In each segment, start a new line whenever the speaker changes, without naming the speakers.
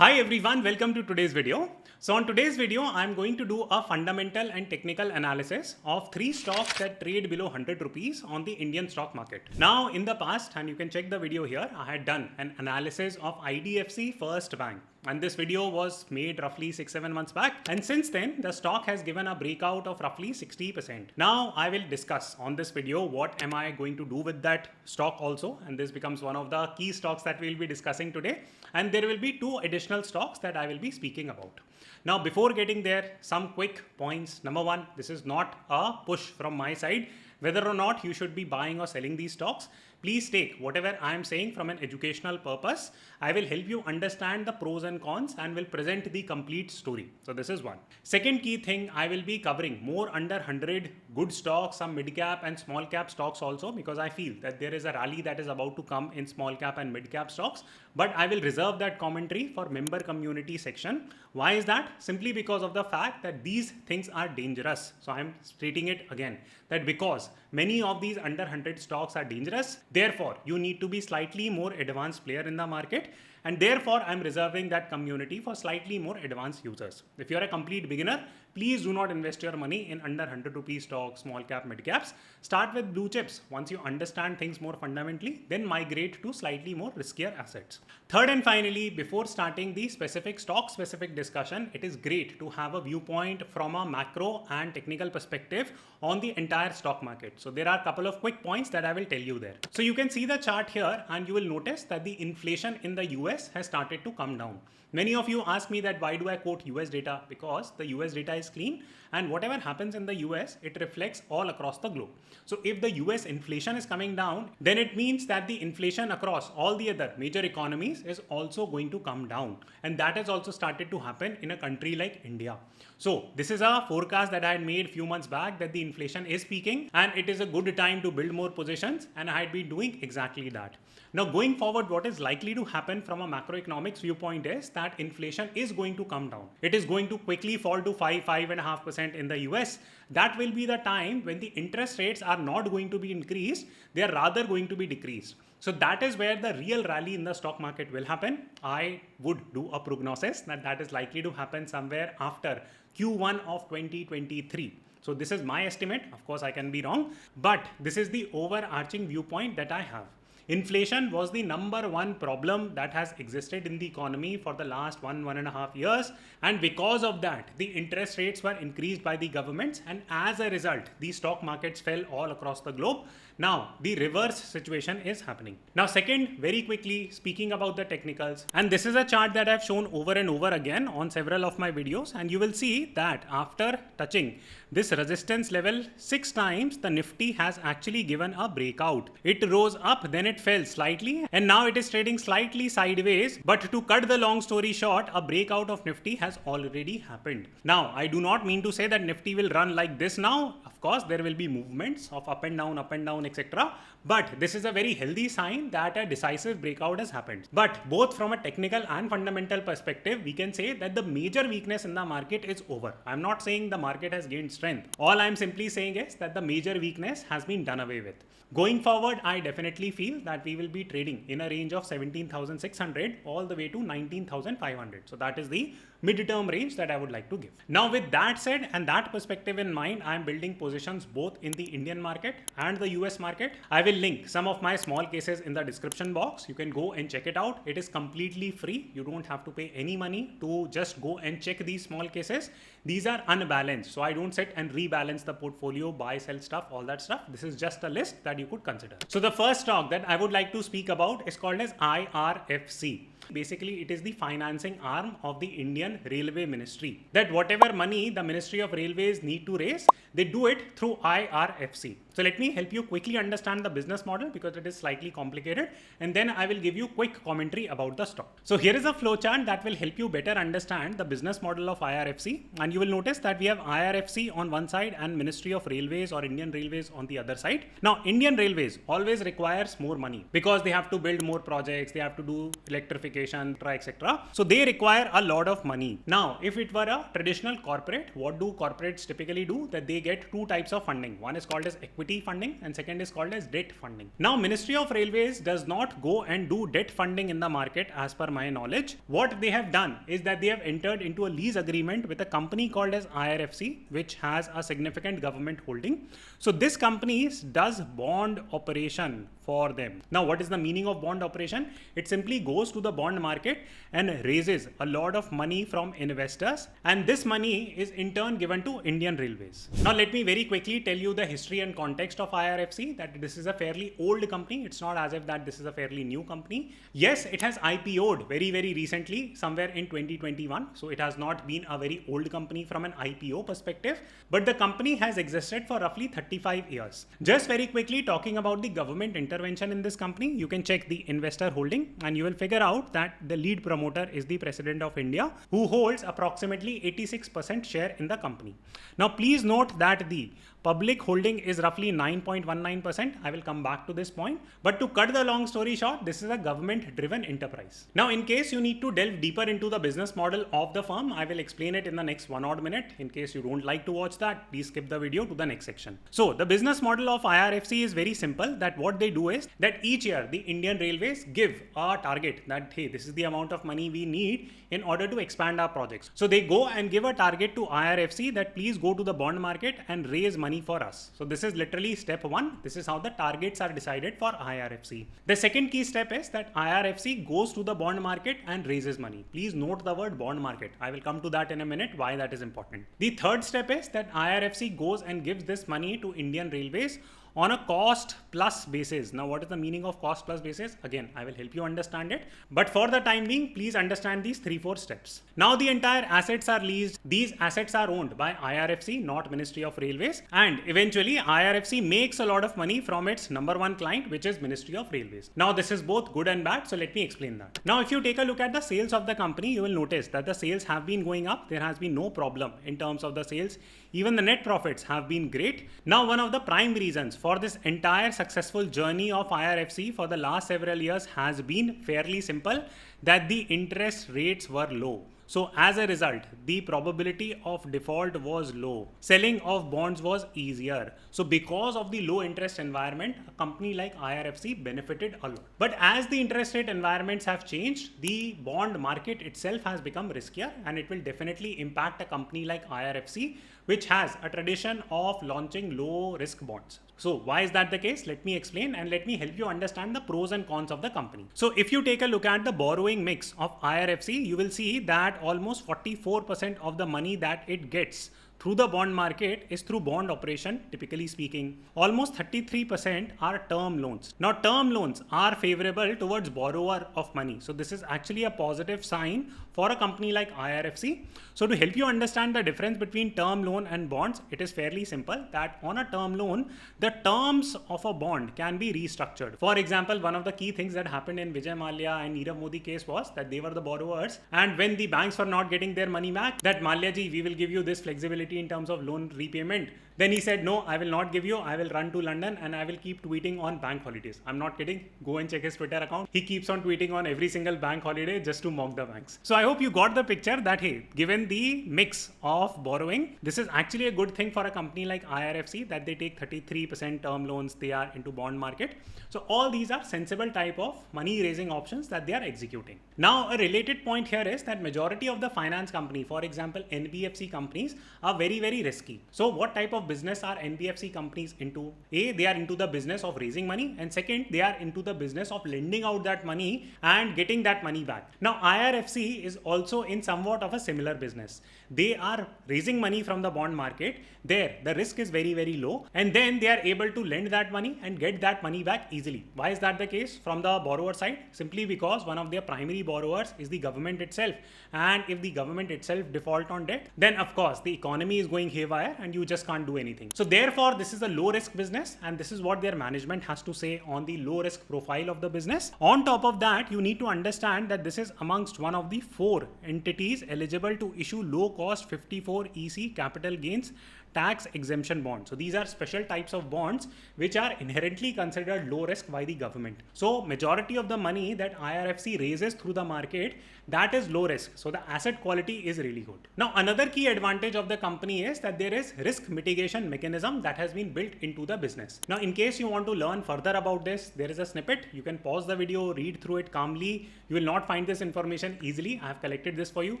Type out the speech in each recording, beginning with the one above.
Hi everyone, welcome to today's video. So on today's video, I'm going to do a fundamental and technical analysis of 3 stocks that trade below 100 rupees on the Indian stock market. Now in the past, and you can check the video here, I had done an analysis of IDFC First Bank. And this video was made roughly 6-7 months back. And since then, the stock has given a breakout of roughly 60%. Now I will discuss on this video what am I going to do with that stock also. And this becomes one of the key stocks that we'll be discussing today. And there will be 2 additional stocks that I will be speaking about. Now, before getting there, some quick points. Number 1, this is not a push from my side. Whether or not you should be buying or selling these stocks, please take whatever I am saying from an educational purpose. I will help you understand the pros and cons and will present the complete story. So this is one. Second key thing, I will be covering more under 100 good stocks, some mid cap and small cap stocks also, because I feel that there is a rally that is about to come in small cap and mid cap stocks. But I will reserve that commentary for member community section. Why is that? Simply because of the fact that these things are dangerous. So I'm stating it again, that because many of these under 100 stocks are dangerous, therefore you need to be slightly more advanced player in the market. And therefore, I'm reserving that community for slightly more advanced users. If you're a complete beginner, please do not invest your money in under 100 rupee stocks, small cap, mid caps. Start with blue chips. Once you understand things more fundamentally, then migrate to slightly more riskier assets. Third and finally, before starting the specific stock specific discussion, it is great to have a viewpoint from a macro and technical perspective on the entire stock market. So there are a couple of quick points that I will tell you there. So you can see the chart here and you will notice that the inflation in the US has started to come down. Many of you ask me that why do I quote US data? Because the US data is clean and whatever happens in the US, it reflects all across the globe. So if the US inflation is coming down, then it means that the inflation across all the other major economies is also going to come down. And that has also started to happen in a country like India. So this is a forecast that I had made a few months back that the inflation is peaking and it is a good time to build more positions, and I had been doing exactly that. Now going forward, what is likely to happen from a macroeconomics viewpoint is that inflation is going to come down. It is going to quickly fall to 5.5% in the US. That will be the time when the interest rates are not going to be increased, they are rather going to be decreased. So that is where the real rally in the stock market will happen. I would do a prognosis that is likely to happen somewhere after Q1 of 2023. So this is my estimate. Of course, I can be wrong, but this is the overarching viewpoint that I have. Inflation was the number 1 problem that has existed in the economy for the last 1.5 years. And because of that, the interest rates were increased by the governments. And as a result, the stock markets fell all across the globe. Now, the reverse situation is happening. Now, second, very quickly speaking about the technicals. And this is a chart that I've shown over and over again on several of my videos. And you will see that after touching this resistance level 6 times, the Nifty has actually given a breakout. It rose up, then it fell slightly, and now it is trading slightly sideways. But to cut the long story short, a breakout of Nifty has already happened. Now, I do not mean to say that Nifty will run like this now. Of course, there will be movements of up and down, etc. But this is a very healthy sign that a decisive breakout has happened. But both from a technical and fundamental perspective, we can say that the major weakness in the market is over. I'm not saying the market has gained strength. All I'm simply saying is that the major weakness has been done away with. Going forward, I definitely feel that we will be trading in a range of 17,600 all the way to 19,500. So that is the mid-term range that I would like to give. Now with that said and that perspective in mind, I am building positions both in the Indian market and the US market. I will link some of my small cases in the description box. You can go and check it out. It is completely free. You don't have to pay any money to just go and check these small cases. These are unbalanced. So I don't sit and rebalance the portfolio, buy, sell stuff, all that stuff. This is just a list that you could consider. So the first stock that I would like to speak about is called as IRFC. Basically, it is the financing arm of the Indian Railway Ministry. That whatever money the Ministry of Railways need to raise, they do it through IRFC. So let me help you quickly understand the business model because it is slightly complicated, and then I will give you quick commentary about the stock. So here is a flowchart that will help you better understand the business model of IRFC, and you will notice that we have IRFC on one side and Ministry of Railways or Indian Railways on the other side. Now Indian Railways always requires more money because they have to build more projects, they have to do electrification diversification, etc. So they require a lot of money. Now, if it were a traditional corporate, what do corporates typically do? That they get two types of funding. One is called as equity funding and second is called as debt funding. Now, Ministry of Railways does not go and do debt funding in the market as per my knowledge. What they have done is that they have entered into a lease agreement with a company called as IRFC, which has a significant government holding. So this company does bond operation for them. Now, what is the meaning of bond operation? It simply goes to the bond market and raises a lot of money from investors, and this money is in turn given to Indian Railways. Now, let me very quickly tell you the history and context of IRFC, that this is a fairly old company. It's not as if that this is a fairly new company. Yes, it has IPO'd very recently, somewhere in 2021. So it has not been a very old company from an IPO perspective, but the company has existed for roughly 35 years. Just very quickly talking about the government intervention in this company, you can check the investor holding and you will figure out that the lead promoter is the President of India, who holds approximately 86% share in the company. Now, please note that the public holding is roughly 9.19%. I will come back to this point. But to cut the long story short, this is a government-driven enterprise. Now, in case you need to delve deeper into the business model of the firm, I will explain it in the next 1 odd minute. In case you don't like to watch that, please skip the video to the next section. So, the business model of IRFC is very simple. That what they do is that each year the Indian Railways give a target that, hey, this is the amount of money we need in order to expand our projects. So they go and give a target to IRFC that please go to the bond market and raise money for us. So this is literally step one. This is how the targets are decided for IRFC. The second key step is that IRFC goes to the bond market and raises money. Please note the word bond market. I will come to that in a minute, why that is important. The third step is that IRFC goes and gives this money to Indian Railways on a cost plus basis. Now, what is the meaning of cost plus basis? Again, I will help you understand it. But for the time being, please understand these 3-4 steps. Now, the entire assets are leased. These assets are owned by IRFC, not Ministry of Railways. And eventually, IRFC makes a lot of money from its number one client, which is Ministry of Railways. Now, this is both good and bad. So let me explain that. Now, if you take a look at the sales of the company, you will notice that the sales have been going up. There has been no problem in terms of the sales. Even the net profits have been great. Now, one of the prime reasons for this entire successful journey of IRFC for the last several years has been fairly simple, that the interest rates were low. So as a result, the probability of default was low. Selling of bonds was easier. So because of the low interest environment, a company like IRFC benefited a lot. But as the interest rate environments have changed, the bond market itself has become riskier, and it will definitely impact a company like IRFC, which has a tradition of launching low risk bonds. So why is that the case? Let me explain and let me help you understand the pros and cons of the company. So if you take a look at the borrowing mix of IRFC, you will see that almost 44% of the money that it gets through the bond market is through bond operation, typically speaking. Almost 33% are term loans. Now, term loans are favorable towards borrower of money. So this is actually a positive sign for a company like IRFC. So to help you understand the difference between term loan and bonds, it is fairly simple that on a term loan, the terms of a bond can be restructured. For example, one of the key things that happened in Vijay Mallya and Nirav Modi case was that they were the borrowers, and when the banks were not getting their money back, that Mallya ji, we will give you this flexibility in terms of loan repayment. Then he said, no, I will not give you. I will run to London and I will keep tweeting on bank holidays. I'm not kidding. Go and check his Twitter account. He keeps on tweeting on every single bank holiday just to mock the banks. So I hope you got the picture that, hey, given the mix of borrowing, this is actually a good thing for a company like IRFC, that they take 33% term loans. They are into bond market. So all these are sensible type of money raising options that they are executing. Now, a related point here is that majority of the finance company, for example, NBFC companies, are very risky. So what type of business are NBFC companies into? A, they are into the business of raising money, and second, they are into the business of lending out that money and getting that money back. Now, IRFC is also in somewhat of a similar business. They are raising money from the bond market. There, the risk is very low, and then they are able to lend that money and get that money back easily. Why is that the case from the borrower side? Simply because one of their primary borrowers is the government itself, and if the government itself default on debt, then of course the economy is going haywire and you just can't do anything. So therefore, this is a low risk business, and this is what their management has to say on the low risk profile of the business. On top of that, you need to understand that this is amongst one of the 4 entities eligible to issue low cost 54 EC capital gains tax exemption bonds. So these are special types of bonds which are inherently considered low risk by the government. So majority of the money that IRFC raises through the market, that is low risk. So the asset quality is really good. Now another key advantage of the company is that there is risk mitigation mechanism that has been built into the business. Now in case you want to learn further about this, there is a snippet. You can pause the video, read through it calmly. You will not find this information easily. I have collected this for you.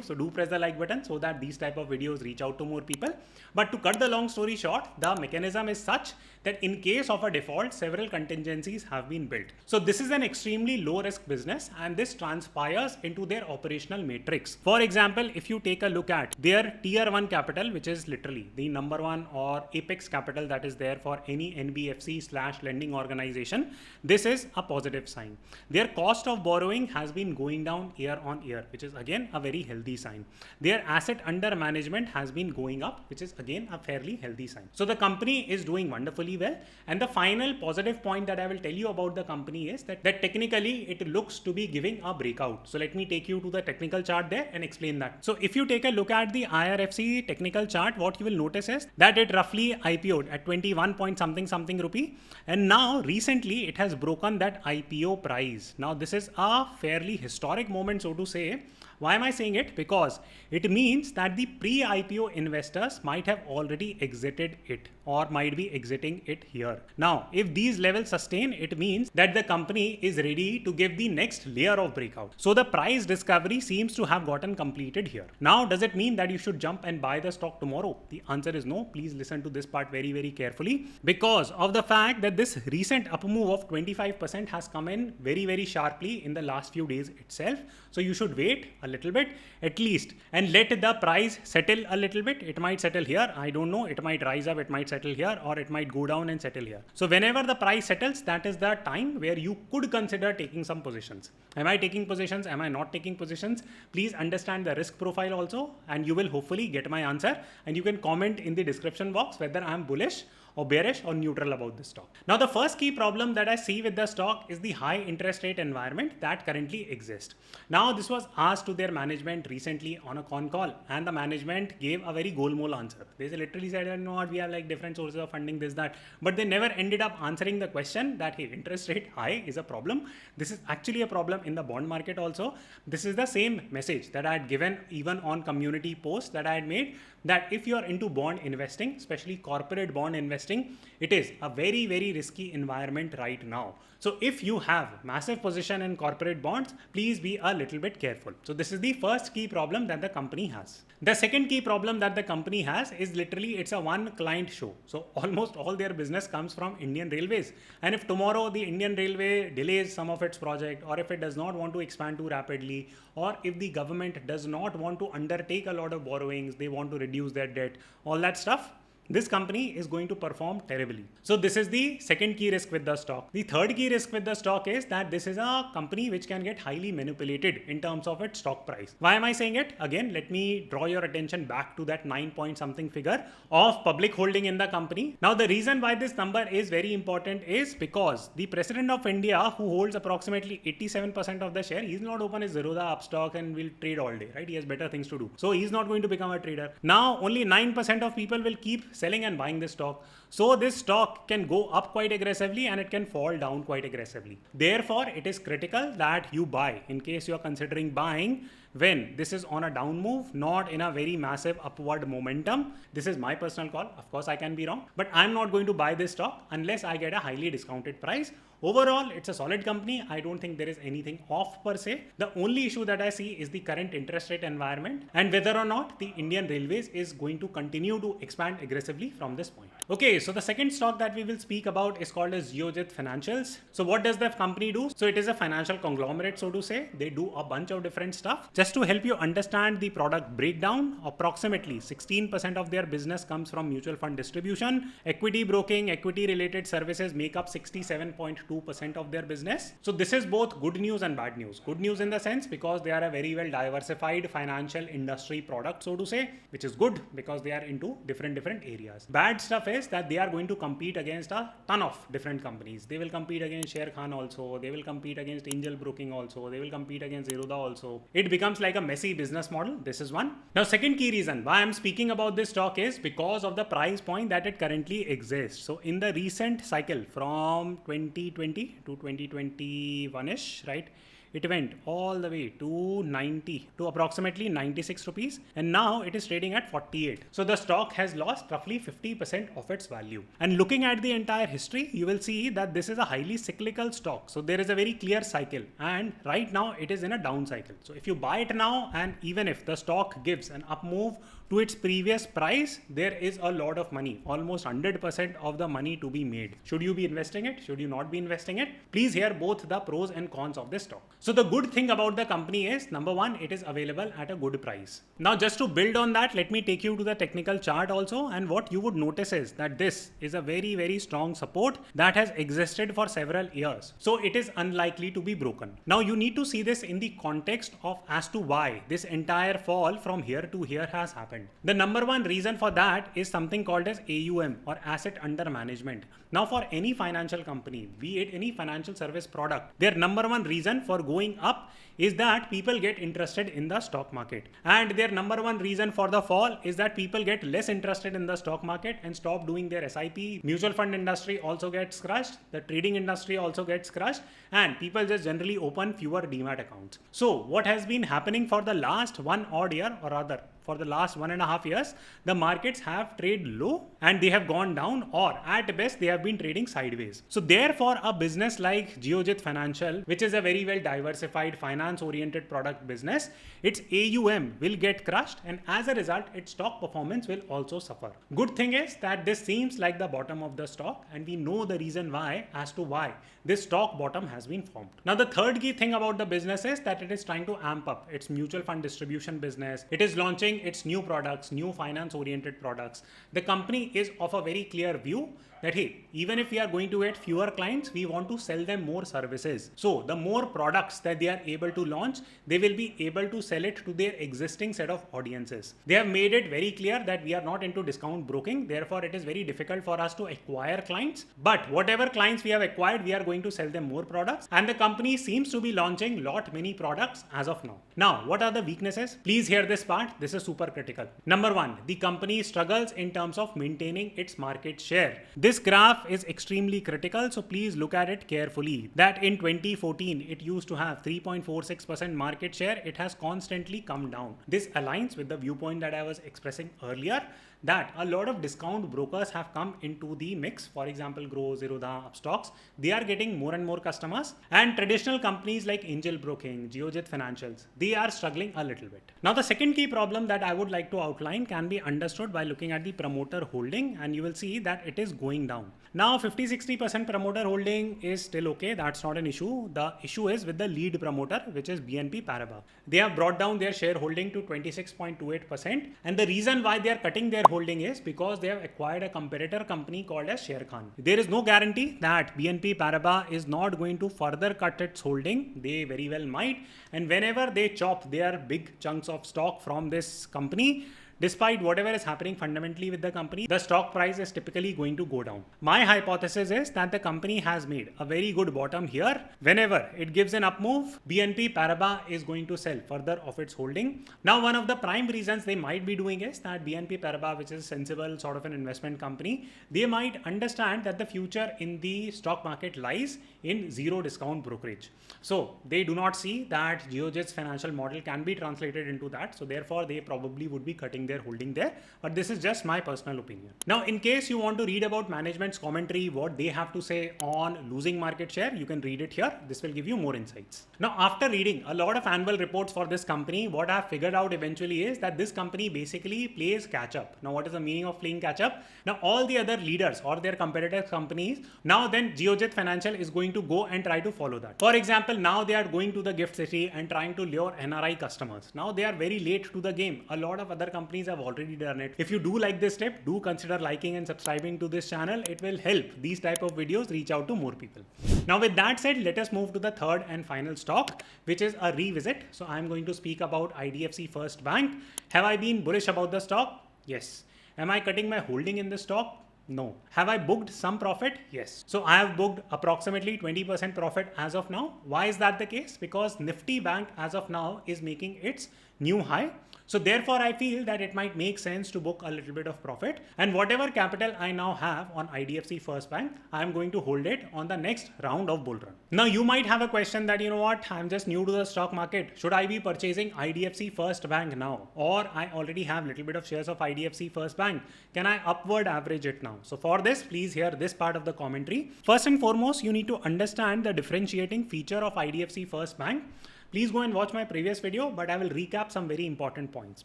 So do press the like button so that these type of videos reach out to more people. But to cut the long story short, the mechanism is such that in case of a default, several contingencies have been built. So this is an extremely low risk business, and this transpires into their operational matrix. For example, if you take a look at their tier 1 capital, which is literally the number one or apex capital that is there for any NBFC/lending organization, this is a positive sign. Their cost of borrowing has been going down year on year, which is again a very healthy sign. Their asset under management has been going up, which is again a fairly healthy sign. So the company is doing wonderfully well. And the final positive point that I will tell you about the company is that technically it looks to be giving a breakout. So let me take you to the technical chart there and explain that. So if you take a look at the IRFC technical chart, what you will notice is that it roughly IPO'd at 21 point something rupee. And now recently it has broken that IPO price. Now this is a fairly historic moment, so to say. Why am I saying it? Because it means that the pre-IPO investors might have already exited it or might be exiting it here. Now, if these levels sustain, it means that the company is ready to give the next layer of breakout. So the price discovery seems to have gotten completed here. Now, does it mean that you should jump and buy the stock tomorrow? The answer is no. Please listen to this part very, very carefully, because of the fact that this recent up move of 25% has come in very, very sharply in the last few days itself. So you should wait a little bit at least and let the price settle a little bit. It might settle here. I don't know. It might rise up. It might settle here, or it might go down and settle here. So whenever the price settles, that is the time where you could consider taking some positions. Am I taking positions? Am I not taking positions? Please understand the risk profile also, and you will hopefully get my answer. And you can comment in the description box whether I am bullish or bearish or neutral about this stock. Now, the first key problem that I see with the stock is the high interest rate environment that currently exists. Now, this was asked to their management recently on a con call, and the management gave a very golmol answer. They literally said, no, we have like different sources of funding, this, that, but they never ended up answering the question that, hey, interest rate high is a problem. This is actually a problem in the bond market also. This is the same message that I had given even on community posts that I had made, that if you are into bond investing, especially corporate bond investing, it is a very, very risky environment right now. So if you have massive position in corporate bonds, please be a little bit careful. So this is the first key problem that the company has. The second key problem that the company has is literally it's a one client show. So almost all their business comes from Indian Railways. And if tomorrow the Indian Railway delays some of its project, or if it does not want to expand too rapidly, or if the government does not want to undertake a lot of borrowings, they want to reduce their debt, all that stuff, this company is going to perform terribly. So this is the second key risk with the stock. The third key risk with the stock is that this is a company which can get highly manipulated in terms of its stock price. Why am I saying it? Again, let me draw your attention back to that 9 point something figure of public holding in the company. Now, the reason why this number is very important is because the President of India, who holds approximately 87% of the share, he's not open his Zerodha Upstock and will trade all day, right? He has better things to do. So he's not going to become a trader. Now, only 9% of people will keep selling and buying this stock. So this stock can go up quite aggressively and it can fall down quite aggressively. Therefore, it is critical that you buy in case you are considering buying when this is on a down move, not in a very massive upward momentum. This is my personal call. Of course, I can be wrong, but I'm not going to buy this stock unless I get a highly discounted price. Overall, it's a solid company. I don't think there is anything off per se. The only issue that I see is the current interest rate environment and whether or not the Indian Railways is going to continue to expand aggressively from this point. Okay, so the second stock that we will speak about is called as Geojit Financials. So what does the company do? So it is a financial conglomerate, so to say. They do a bunch of different stuff. Just to help you understand the product breakdown, approximately 16% of their business comes from mutual fund distribution. Equity broking, equity related services make up 67.2% of their business. So this is both good news and bad news. Good news in the sense because they are a very well diversified financial industry product, so to say, which is good because they are into different areas. Bad stuff is that they are going to compete against a ton of different companies. They will compete against Share Khan also. They will compete against Angel Broking also. They will compete against Zerodha also. It becomes becomes like a messy business model. This is one. Now, second key reason why I'm speaking about this stock is because of the price point that it currently exists. So in the recent cycle from 2020 to 2021ish, right? It went all the way to approximately 96 rupees, and now it is trading at 48. So the stock has lost roughly 50% of its value. And looking at the entire history, you will see that this is a highly cyclical stock. So there is a very clear cycle, and right now it is in a down cycle. So if you buy it now, and even if the stock gives an up move to its previous price, there is a lot of money, almost 100% of the money to be made. Should you be investing it? Should you not be investing it? Please hear both the pros and cons of this stock. So the good thing about the company is, number one, it is available at a good price. Now, just to build on that, let me take you to the technical chart also. And what you would notice is that this is a very, very strong support that has existed for several years. So it is unlikely to be broken. Now, you need to see this in the context of as to why this entire fall from here to here has happened. The number one reason for that is something called as AUM, or asset under management. Now, for any financial company, be it any financial service product, their number one reason for going up is that people get interested in the stock market. And their number one reason for the fall is that people get less interested in the stock market and stop doing their SIP. Mutual fund industry also gets crushed. The trading industry also gets crushed. And people just generally open fewer demat accounts. So what has been happening for the last 1 odd year, or rather for the last 1.5 years, the markets have traded low and they have gone down, or at best they have been trading sideways. So therefore, a business like Geojit Financial, which is a very well diversified finance oriented product business, its AUM will get crushed, and as a result, its stock performance will also suffer. Good thing is that this seems like the bottom of the stock, and we know the reason why as to why this stock bottom has been formed. Now, the third key thing about the business is that it is trying to amp up its mutual fund distribution business. It is launching its new products, new finance oriented products. The company is of a very clear view that, hey, even if we are going to get fewer clients, we want to sell them more services. So the more products that they are able to launch, they will be able to sell it to their existing set of audiences. They have made it very clear that we are not into discount broking. Therefore, it is very difficult for us to acquire clients. But whatever clients we have acquired, we are going to sell them more products. And the company seems to be launching many products as of now. Now, what are the weaknesses? Please hear this part. This is super critical. Number one, the company struggles in terms of maintaining its market share. This graph is extremely critical, so please look at it carefully. That in 2014, it used to have 3.46% market share. It has constantly come down. This aligns with the viewpoint that I was expressing earlier, that a lot of discount brokers have come into the mix. For example, Grow, Zerodha, Upstocks, they are getting more and more customers, and traditional companies like Angel Broking, Geojit Financials, they are struggling a little bit. Now, the second key problem that I would like to outline can be understood by looking at the promoter holding, and you will see that it is going down. Now, 50-60% promoter holding is still okay. That's not an issue. The issue is with the lead promoter, which is BNP Paribas. They have brought down their shareholding to 26.28%. And the reason why they are cutting their holding is because they have acquired a competitor company called as Sharekhan. There is no guarantee that BNP Paribas is not going to further cut its holding. They very well might. And whenever they chop their big chunks of stock from this company, despite whatever is happening fundamentally with the company, the stock price is typically going to go down. My hypothesis is that the company has made a very good bottom here. Whenever it gives an up move, BNP Paribas is going to sell further of its holding. Now, one of the prime reasons they might be doing is that BNP Paribas, which is a sensible sort of an investment company, they might understand that the future in the stock market lies in zero discount brokerage. So they do not see that Geojit's financial model can be translated into that. So therefore, they probably would be cutting their holding there. But this is just my personal opinion. Now, in case you want to read about management's commentary, what they have to say on losing market share, you can read it here. This will give you more insights. Now, after reading a lot of annual reports for this company, what I've figured out eventually is that this company basically plays catch up. Now, what is the meaning of playing catch up? Now, all the other leaders or their competitor companies, now then Geojit Financial is going to go and try to follow that. For example, now they are going to the gift city and trying to lure NRI customers. Now they are very late to the game. A lot of other companies have already done it. If you do like this tip, do consider liking and subscribing to this channel. It will help these type of videos reach out to more people. Now, with that said, let us move to the third and final stock, which is a revisit. So I'm going to speak about IDFC First Bank. Have I been bullish about the stock? Yes. Am I cutting my holding in the stock? No. Have I booked some profit? Yes. So I have booked approximately 20% profit as of now. Why is that the case? Because Nifty Bank as of now is making its new high. So therefore I feel that it might make sense to book a little bit of profit, and whatever capital I now have on IDFC First Bank, I'm going to hold it on the next round of bull run. Now you might have a question that, you know what, I'm just new to the stock market. Should I be purchasing IDFC First Bank now? Or I already have a little bit of shares of IDFC First Bank. Can I upward average it now? So for this, please hear this part of the commentary. First and foremost, you need to understand the differentiating feature of IDFC First Bank. Please go and watch my previous video, but I will recap some very important points.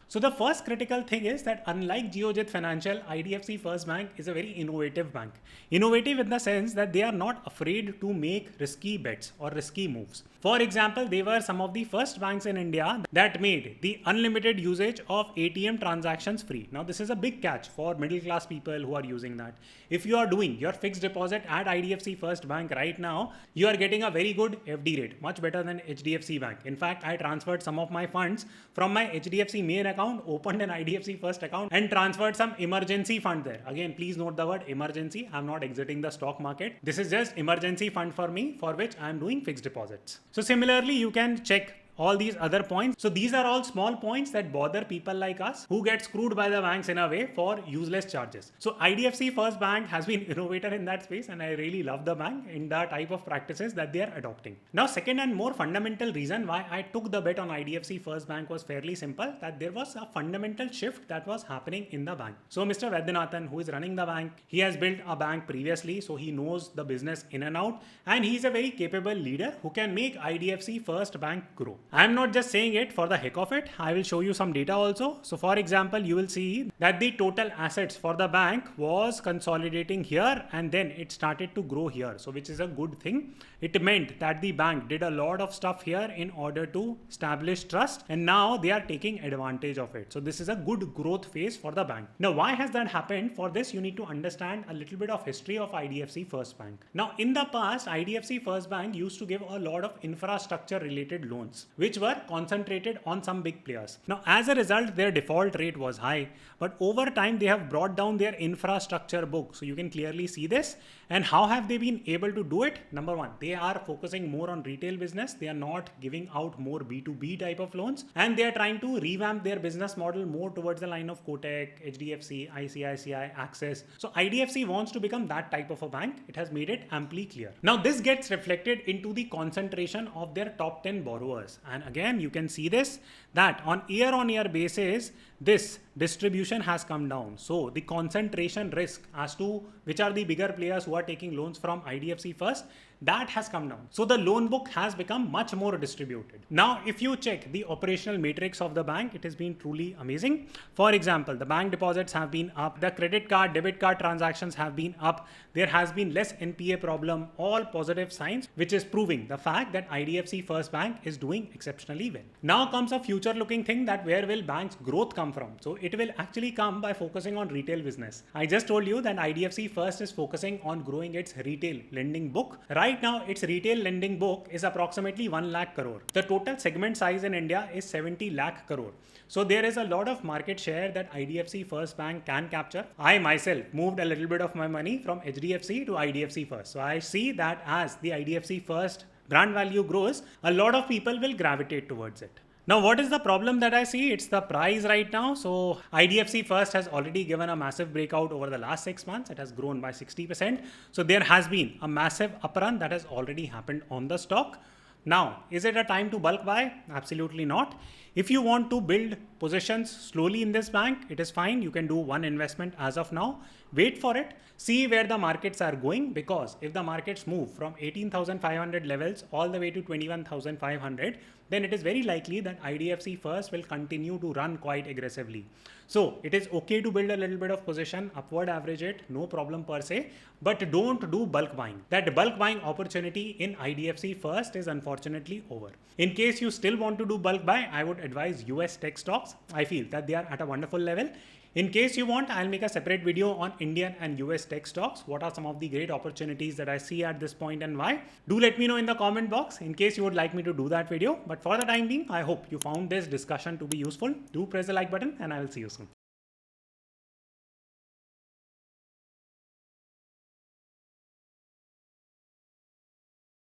So the first critical thing is that unlike Geojit Financial, IDFC First Bank is a very innovative bank. Innovative in the sense that they are not afraid to make risky bets or risky moves. For example, they were some of the first banks in India that made the unlimited usage of ATM transactions free. Now, this is a big catch for middle class people who are using that. If you are doing your fixed deposit at IDFC First Bank right now, you are getting a very good FD rate, much better than HDFC Bank. In fact, I transferred some of my funds from my HDFC main account, opened an IDFC First account, and transferred some emergency fund there. Again, please note the word emergency. I'm not exiting the stock market. This is just emergency fund for me, for which I'm doing fixed deposits. So similarly, you can check all these other points. So these are all small points that bother people like us who get screwed by the banks in a way for useless charges. So IDFC First Bank has been innovator in that space, and I really love the bank in the type of practices that they are adopting. Now, second and more fundamental reason why I took the bet on IDFC First Bank was fairly simple, that there was a fundamental shift that was happening in the bank. So Mr. Vaidyanathan, who is running the bank, he has built a bank previously, so he knows the business in and out, and he's a very capable leader who can make IDFC First Bank grow. I'm not just saying it for the heck of it. I will show you some data also. So for example, you will see that the total assets for the bank was consolidating here, and then it started to grow here. So which is a good thing. It meant that the bank did a lot of stuff here in order to establish trust, and now they are taking advantage of it. So this is a good growth phase for the bank. Now, why has that happened? For this, you need to understand a little bit of history of IDFC First Bank. Now, in the past, IDFC First Bank used to give a lot of infrastructure related loans, which were concentrated on some big players. Now, as a result, their default rate was high, but over time they have brought down their infrastructure book. So you can clearly see this. And how have they been able to do it? Number one, they are focusing more on retail business. They are not giving out more B2B type of loans, and they are trying to revamp their business model more towards the line of Kotak, HDFC, ICICI, Axis. So IDFC wants to become that type of a bank. It has made it amply clear. Now this gets reflected into the concentration of their top 10 borrowers. And again, you can see this, that on year basis, this distribution has come down. So the concentration risk as to which are the bigger players who are taking loans from IDFC First, that has come down. So the loan book has become much more distributed. Now, if you check the operational matrix of the bank, it has been truly amazing. For example, the bank deposits have been up, the credit card, debit card transactions have been up, there has been less NPA problem, all positive signs, which is proving the fact that IDFC First Bank is doing exceptionally well. Now comes a future looking thing, that where will bank's growth come from? So it will actually come by focusing on retail business. I just told you that IDFC First is focusing on growing its retail lending book. Right now, its retail lending book is approximately 1 lakh crore. The total segment size in India is 70 lakh crore. So there is a lot of market share that IDFC First Bank can capture. I myself moved a little bit of my money from HDFC to IDFC First. So I see that as the IDFC First brand value grows, a lot of people will gravitate towards it. Now, what is the problem that I see? It's the price right now. So IDFC First has already given a massive breakout over the last 6 months. It has grown by 60%. So there has been a massive uprun that has already happened on the stock. Now, is it a time to bulk buy? Absolutely not. If you want to build positions slowly in this bank, it is fine. You can do one investment as of now. Wait for it. See where the markets are going, because if the markets move from 18,500 levels all the way to 21,500, then it is very likely that IDFC First will continue to run quite aggressively. So it is okay to build a little bit of position, upward average it, no problem per se, but don't do bulk buying. That bulk buying opportunity in IDFC First is unfortunately over. In case you still want to do bulk buy, I would advise US tech stocks. I feel that they are at a wonderful level. In case you want, I'll make a separate video on Indian and US tech stocks. What are some of the great opportunities that I see at this point and why? Do let me know in the comment box in case you would like me to do that video. But for the time being, I hope you found this discussion to be useful. Do press the like button and I will see you soon.